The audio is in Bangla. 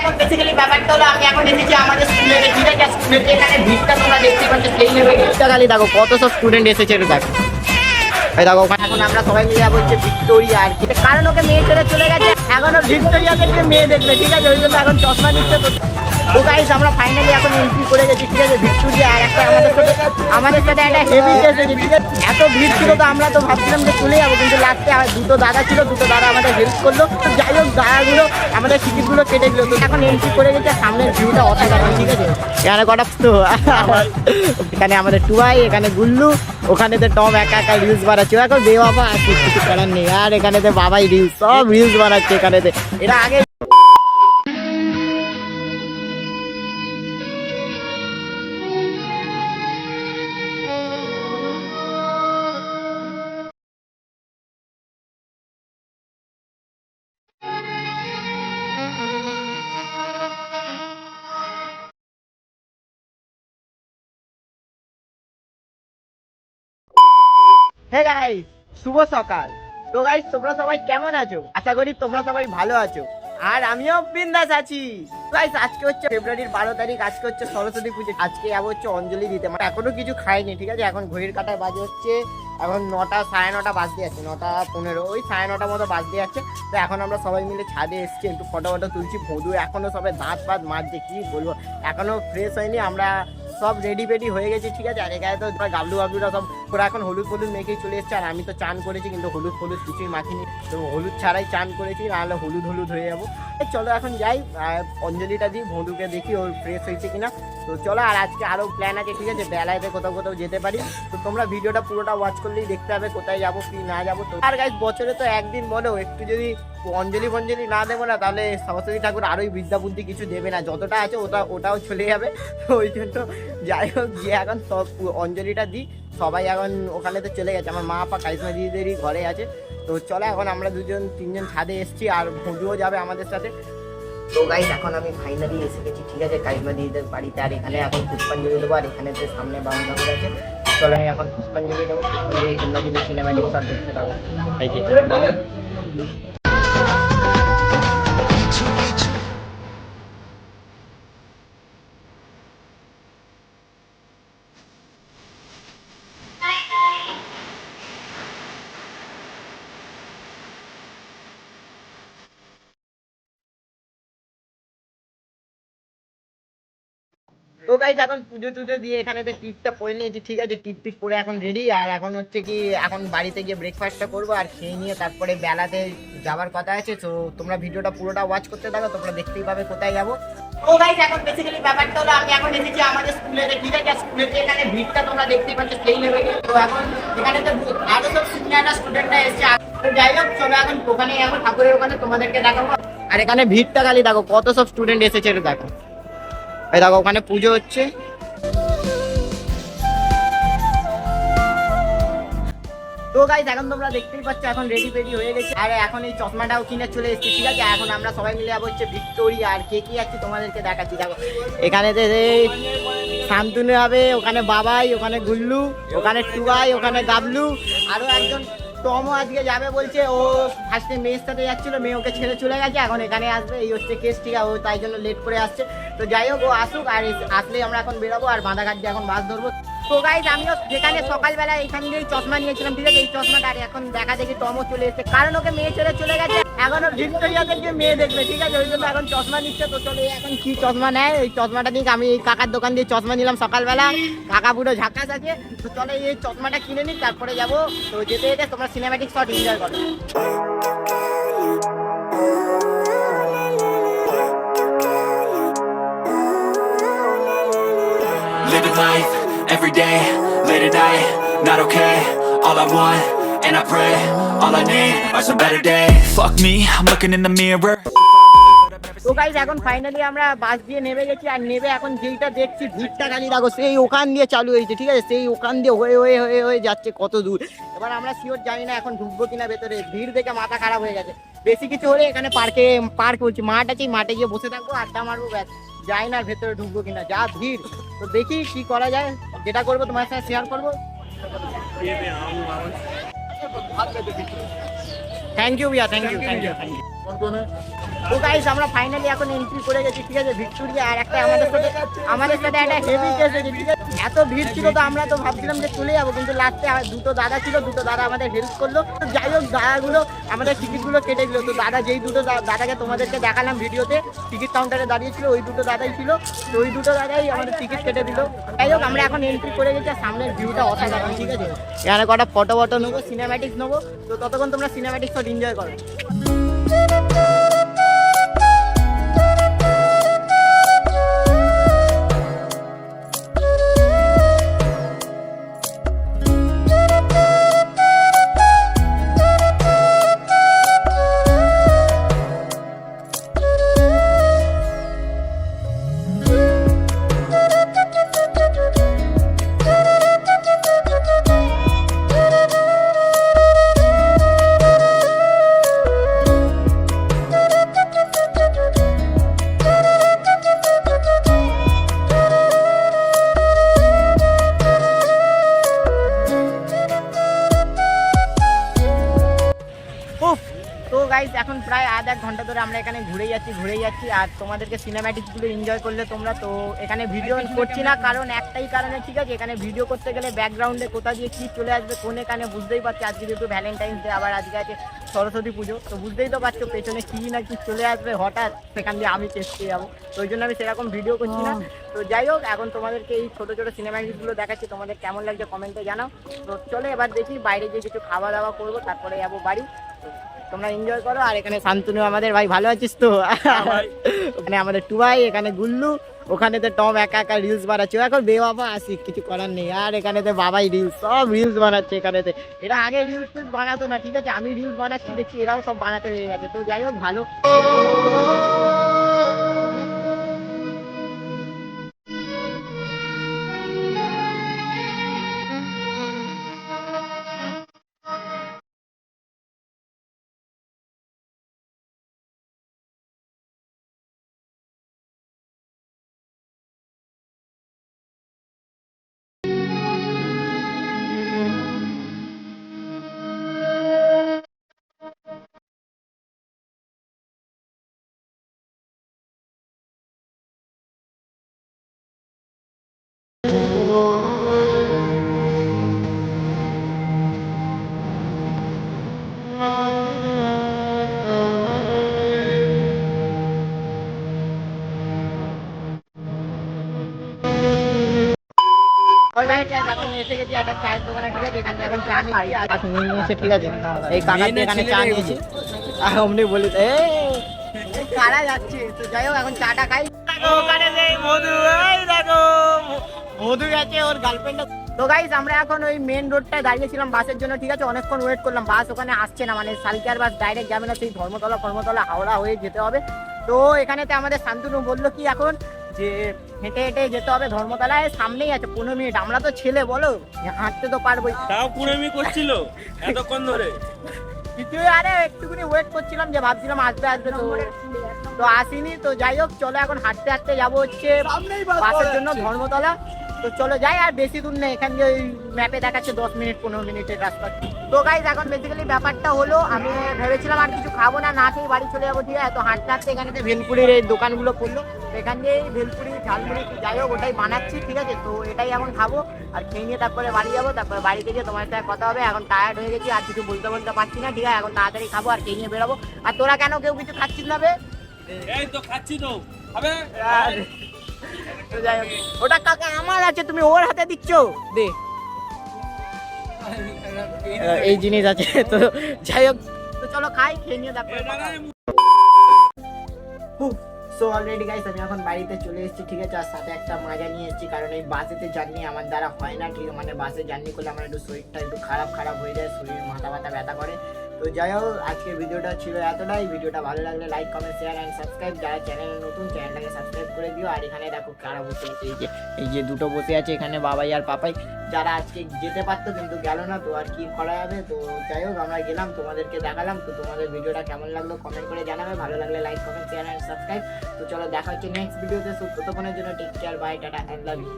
এখন বেসিক্যালি ব্যাপারটা হলো আমি এখন এসেছি আমাদের স্কুলের, ঠিক আছে? স্কুলের এখানে ভিড়টা তোমরা দেখতে পাচ্ছ, সেই নেবে ভিড়টা খালি দেখো কত সব স্টুডেন্ট এসেছে, এটা দেখো। এই দেখো ওখানে এখন আমরা সবাই মিলে যাবো হচ্ছে ভিক্টোরিয়া, আর কি কারণ ওকে মেয়ে ছেড়ে চলে গেছে, এখনো ভিক্টোরিয়াতে মেয়ে দেখবে, ঠিক আছে? ওই জন্য এখন চশমা নিচ্ছে। তো গাইস আমরা ফাইনালি এখন এন্ট্রি করে গেছি, ঠিক আছে? ভিক্টোরিয়া। আর একটা আমাদের সাথে একটা হেভি এসেছে, ঠিক আছে? এত ভিড় ছিল তো আমরা তো ভাবছিলাম যে চলে যাবো, কিন্তু লাস্টে দুটো দাদা ছিল, দুটো দাদা আমাদের হেল্প করলো। যাই হোক দাদাগুলো আমাদের টিকিটগুলো কেটে দিল। তো এখন এন্ট্রি করে গেছে, সামনের ভিউটা অসাধারণ, ঠিক আছে? এখানে কটা তো এখানে আমাদের টুয়াই, এখানে গুল্লু, ওখানে তো টম একা একা রিলস বানাচ্ছে। এখন বে বাবা আছে, কিছু করার নেই। আর এখানে তো বাবাই রিলস, সব রিলস বানাচ্ছে এখানে। এরা আগে হে গাইস, শুভ সকাল। তো গাইস তোমরা সবাই কেমন আছো? আশা করি তোমরা সবাই ভালো আছো, আর আমিও বিন্দাস আছি। গাইস আজকে হচ্ছে ফেব্রুয়ারির 12 তারিখ, আজকে হচ্ছে সরস্বতী পুজো। আজকে যাবো হচ্ছে অঞ্জলি দিতে, মানে এখনো কিছু খাইনি, ঠিক আছে? এখন ঘড়ির কাঁটায় বাজে হচ্ছে এখন 9টা, 9:30 বাজতে যাচ্ছে, 9:15, ওই 9:30 মতো বাজতে যাচ্ছে। তো এখন আমরা সবাই মিলে ছাদে এসেছি, একটু ফটো তুলছি। ভদু এখনো সবাই দাঁত ফাঁত মাজছে, কি বলবো, এখনো ফ্রেশ হয়নি। আমরা সব রেডি ফেডি হয়ে গেছি, ঠিক আছে? আর এখানে তো গাবলুরা সব ওরা এখন হলুদ ফলুদ মেখেই চলে এসছে। আর আমি তো চান করেছি, কিন্তু হলুদ ফলুদ কিছুই মাখিনি, তো হলুদ ছাড়াই চান করেছি, নাহলে হলুদ হয়ে যাবো। চলো এখন যাই, অঞ্জলিটা দিই, ভদুকে দেখি ওর ফ্রেশ হয়েছে কিনা। তো চলো, আর আজকে আরও প্ল্যান আছে, ঠিক আছে? বেলাইতে কোথাও যেতে পারি। তো তোমরা ভিডিওটা পুরোটা ওয়াচ করলেই দেখতে হবে কোথায় যাবো কি না যাবো। তো আর গাইস বছরে তো একদিন বলো, একটু যদি অঞ্জলি ফঞ্জলি না দেবো না, তাহলে সরস্বতী ঠাকুর আরোই বিদ্যা বুদ্ধি কিছু দেবে না, যতটা আছে ওটাও চলে যাবে। তো ওই জন্য যাই হোক, যে এখন সব অঞ্জলিটা দিই। সবাই এখন ওখানে তো চলে গেছে, আমার মা আপা কারিশমা দিদিদেরই ঘরে আছে। তো চলো, এখন আমরা 2-3 ছাদে এসেছি, আর ভুজুও যাবে আমাদের সাথে। তো গাইস এখন আমি ফাইনালি এসে গেছি, ঠিক আছে? কারিশমা দিদিদের বাড়িতে। আর এখানে এখন পুষ্পাঞ্জলি দেবো, আর এখানে তো সামনে বাউন ঠাকুর আছে। চলো আমি এখন পুষ্পাঞ্জলি দেবো, তোমরা কিন্তু সিনেমাটিক শট দেখতে পাবো। তো গাইস এখন পুজো টুজো দিয়ে এখানে তো টিপটা পরে নিয়েছি, ঠিক আছে? টিপ পরে এখন রেডি। আর এখন হচ্ছে কি, এখন বাড়িতে গিয়ে ব্রেকফাস্টটা করবো, আর খেয়ে নিয়ে তারপরে বেলাতে যাওয়ার কথা আছে। তো তোমরা ভিডিওটা পুরোটা ওয়াচ করতে থাকো, তোমরা দেখতেই পাবে কোথায় যাবো। তো গাইস এখন বেসিক্যালি ব্যাপারটা হলো আমি এখন এসেছি আমাদের স্কুলের, ঠিক আছে? স্কুলের এখানে ভিড়টা তোমরা দেখতেই পাচ্ছ, সেই নেবে। তো এখন এখানে তো আরো সব সিনিয়ররা স্টুডেন্টরা এসেছে। তো যাই হোক চলো, এখন ওখানে এখন ঠাকুরের ওখানে তোমাদেরকে দেখাবো। আর এখানে ভিড়টা খালি দেখো কত সব স্টুডেন্ট এসেছে, এটা দেখো। এই দেখো ওখানে পুজো হচ্ছে। তো গাইস এখন তোমরা দেখতেই পাচ্ছ, এখন রেডি ফেডি হয়ে গেছে। আর এখন এই চশমাটাও কিনে চলে এসেছি, ঠিক আছে? এখন আমরা সবাই মিলে যাবো হচ্ছে ভিক্টোরিয়া। আর কে কি যাচ্ছি তোমাদেরকে দেখাচ্ছি, দেখো। এখানে শান্তনু হবে, ওখানে বাবাই, ওখানে গুল্লু, ওখানে টুয়াই, ওখানে গাবলু, আরো একজন টমও আজকে যাবে বলছে। ও ফার্স্টে মেয়ের সাথে যাচ্ছিল, মেয়ে ওকে ছেড়ে চলে গেছে, এখন এখানে আসবে, এই হচ্ছে কেস, ঠিক আছে? ও তাই জন্য লেট করে আসছে। তো যাই হোক, ও আসুক, আর আসলেই আমরা এখন বেরোবো, আর বাঁধাঘাট দিয়ে এখন বাস ধরবো। তো গাইস আমিও যেখানে সকালবেলা এখান দিয়েই চশমা নিয়েছিলাম, ঠিক আছে? এই চশমাটা, আর এখন দেখা দেখি টমও চলে এসেছে, কারণ ওকে মেয়ে ছেড়ে চলে গেছে, এখনো ভিক্টোরিয়াতে গিয়ে মেয়ে দেখবে, ঠিক আছে? ওই জন্য এখন চশমা নিচ্ছে। তো চলো এখন কি চশমা নেয়, এই চশমাটা নিয়ে আমি এই কাকার দোকান দিয়ে চশমা নিলাম সকালবেলা, কাকা পুরো ঝাকাস আছে। তো চলো এই চশমাটা কিনে নিই, তারপরে যাবো। তো যেতে যেতে তোমরা সিনেম্যাটিক শট এনজয় করো। Living life, every day, late at night, not okay. All I want, and I pray, all I need are some better days. Fuck me, I'm looking in the mirror. তো গাইস এখন ফাইনালি আমরা বাস দিয়ে নেমে গেছি, আর নেমে এখন যেইটা দেখছি ভিড়টা খালি দেখো, সেই ওখান দিয়ে চালু হয়েছে, ঠিক আছে? সেই ওখান দিয়ে হয়ে যাচ্ছে কত দূর। এবার আমরা শিওর জানি না এখন ঢুকবো কিনা ভেতরে, ভিড় দেখে মাথা খারাপ হয়ে গেছে। বেশি কিছু হলে এখানে পার্ক বলছি, মাঠ আছে, মাঠে গিয়ে বসে থাকবো, আড্ডা মারবো, ব্যাস। যাই না ভেতরে ঢুকবো কিনা, যা ভিড়। তো দেখি কি করা যায়, যেটা করবো তোমার সাথে শেয়ার করবো। থ্যাংক ইউ ভैया, থ্যাংক ইউ। তো গাইস আমরা ফাইনালি এখন এন্ট্রি করে গেছি, ঠিক আছে, ভিক্টোরিয়া। আর একটা আমাদের সাথে একটা হেভি কেস হয়েছে, ঠিক আছে। এত ভিড় ছিল তো আমরা তো ভাবছিলাম যে চলে যাবো, কিন্তু লাস্টে দুটো দাদা ছিল, দুটো দাদা আমাদের হেল্প করলো। তো যাই হোক দাদাগুলো আমাদের টিকিটগুলো কেটে দিল। তো দাদা যেই দুটো দাদাকে তোমাদেরকে দেখালাম ভিডিওতে টিকিট কাউন্টারে দাঁড়িয়েছিল, ওই দুটো দাদাই ছিল। তো ওই দুটো দাদাই আমাদের টিকিট কেটে দিল। যাই হোক আমরা এখন এন্ট্রি করে গেছি, আর সামনের ভিউটা অসাধারণ, ঠিক আছে। এখানে কটা ফটো নেবো, সিনেম্যাটিক্স নেবো। তো ততক্ষণ তোমরা সিনেম্যাটিক্স এনজয় করো। তো গাইস এখন প্রায় আধ এক ঘন্টা ধরে আমরা এখানে ঘুরে যাচ্ছি আর তোমাদেরকে সিনেম্যাটিক্সগুলো এনজয় করলে তোমরা। তো এখানে ভিডিও করছি না, কারণ একটাই কারণে, ঠিক আছে। এখানে ভিডিও করতে গেলে ব্যাকগ্রাউন্ডে কোথা দিয়ে কি চলে আসবে কোন এখানে বুঝতেই পারছি। আজকে যেহেতু ভ্যালেন্টাইন্স ডে, আবার আজকে আছে সরস্বতী পুজো, তো বুঝতেই তো পারছো পেছনে কি না কি চলে আসবে হঠাৎ, সেখান দিয়ে আমি চেষ্টা যাবো। তো ওই জন্য আমি সেরকম ভিডিও করছি না। তো যাই হোক এখন তোমাদেরকে এই ছোটো ছোটো সিনেম্যাটিক্সগুলো দেখাচ্ছি, তোমাদের কেমন লাগছে কমেন্টে জানাও। তো চলো এবার দেখি বাইরে গিয়ে কিছু খাওয়া দাওয়া করবো, তারপরে যাবো বাড়ি। তোমরা এনজয় করো। আর এখানে শান্তনু আমাদের ভাই, ভালো আছিস তো? ওখানে আমাদের টুবাই, এখানে গুল্লু, ওখানে তো টম একা একা রিলস বানাচ্ছে। এখন বেবাবা আসি, কিছু করার নেই। আর এখানে তো বাবাই রিলস, সব রিলস বানাচ্ছে এখানেতে। এরা আগে রিলস বানাতো না, ঠিক আছে, আমি রিলস বানাচ্ছি দেখছি এরাও সব বানাতে হয়ে গেছে। তো যাই হোক ভালো। এসে গেছি একটা চায়ের দোকানে, ঠিক আছে। এখানে এখন চা খাই, আর নিয়ে নিয়েছে, ঠিক আছে। এই কাকাতে এখানে চা নিয়েছি, আর অমনি বলি কারা যাচ্ছে। তো যাই হোক এখন চাটা খাই। ওখানে মধু, দেখো মধু গেছে ওর গার্লফ্রেন্ড। তো গাইস আমরা এখন ওই মেন রোডটায় দাঁড়িয়েছিলাম বাসের জন্য, ঠিক আছে। অনেকক্ষণ ওয়েট করলাম, বাস ওখানে আসছে না, মানে সালকিয়ার বাস ডাইরেক্ট যাবে না, সেই ধর্মতলা হাওড়া হয়ে যেতে হবে। তো এখানেতে আমাদের শান্তনু বললো কি এখন যে হেঁটে হেঁটে যেতে হবে ধর্মতলায়, সামনেই আছে 15 মিনিট। আমরা তো ছেলে বলো, হাঁটতে তো পারবোই। তাও কুড়েমি করছিল এতক্ষণ ধরে। কিছু আরে একটুখানি ওয়েট করছিলাম, যে ভাবছিলাম আসবে তো আসিনি। তো যাই হোক চলো এখন হাঁটতে হাঁটতে যাবো হচ্ছে বাসের জন্য ধর্মতলা। তো চলো যাই, আর বেশি দূর নেই, এখান দিয়ে ওই ম্যাপে দেখাচ্ছে 10 মিনিট 15 মিনিটের রাস্তা। তো গাইস এখন বেসিক্যালি ব্যাপারটা হলো, আমি ভেবেছিলাম আর কিছু খাবো না, না খেয়ে বাড়ি চলে যাবো, ঠিক আছে। তো হাঁটতে হাঁটতে এখানে ভেলপুরির এই দোকানগুলো পড়লো, তো এখান দিয়ে ভেলপুরি ঝালমুড়ি যাই হোক ওটাই বানাচ্ছি, ঠিক আছে। তো এটাই এখন খাবো আর খেয়ে নিয়ে তারপরে বাড়ি যাবো। তারপরে বাড়িতে গিয়ে তোমার সাথে কথা হবে। এখন টায়ার্ড হয়ে গেছি, আর কিছু বলতে পারছি না, ঠিক আছে। এখন তাড়াতাড়ি খাবো আর খেয়ে নিয়ে বেরোবো। আর তোরা কেন কেউ কিছু খাচ্ছিস না বে? এই তো খাচ্ছি তো, হবে। তো যাই হোক ওটা কাকা আমার আছে, তুমি ওর হাতে দিচ্ছ, দে এই জিনিস আছে। তো যাই হোক তো চলো খাই, খেয়ে নিয়ে তারপরে। সো অলরেডি গাইস আমি এখন বাড়িতে চলে এসেছি, ঠিক আছে। আর সাথে একটা মজা নিয়ে এসেছি, কারণ এই বাসেতে জার্নি আমার দ্বারা হয় না, ঠিক আছে। মানে বাসে জার্নি করলে আমার একটু শরীরটা একটু খারাপ হয়ে যায়, শরীর মাথা ব্যথা করে। তো যাই হোক আজকের ভিডিওটা ছিল এতটাই। ভিডিওটা ভালো লাগলে like comment share and subscribe. যারা চ্যানেলে নতুন চ্যানেলটাকে সাবস্ক্রাইব করে দিও। আর এখানে দেখো কারা বসে আছে, এই যে দুটো বসে আছে এখানে, বাবাই আর পাপাই, যারা আজকে যেতে পারতো কিন্তু গেল না। তো আর কি করা যাবে। তো যাই হোক আমরা গেলাম, তোমাদেরকে দেখালাম। তো তোমাদের ভিডিওটা কেমন লাগলো কমেন্ট করে জানাবে। ভালো লাগলে like comment share and subscribe. তো চলো দেখা হচ্ছে নেক্সট ভিডিওতে। ততক্ষণের জন্য take care, bye, tata, I love you.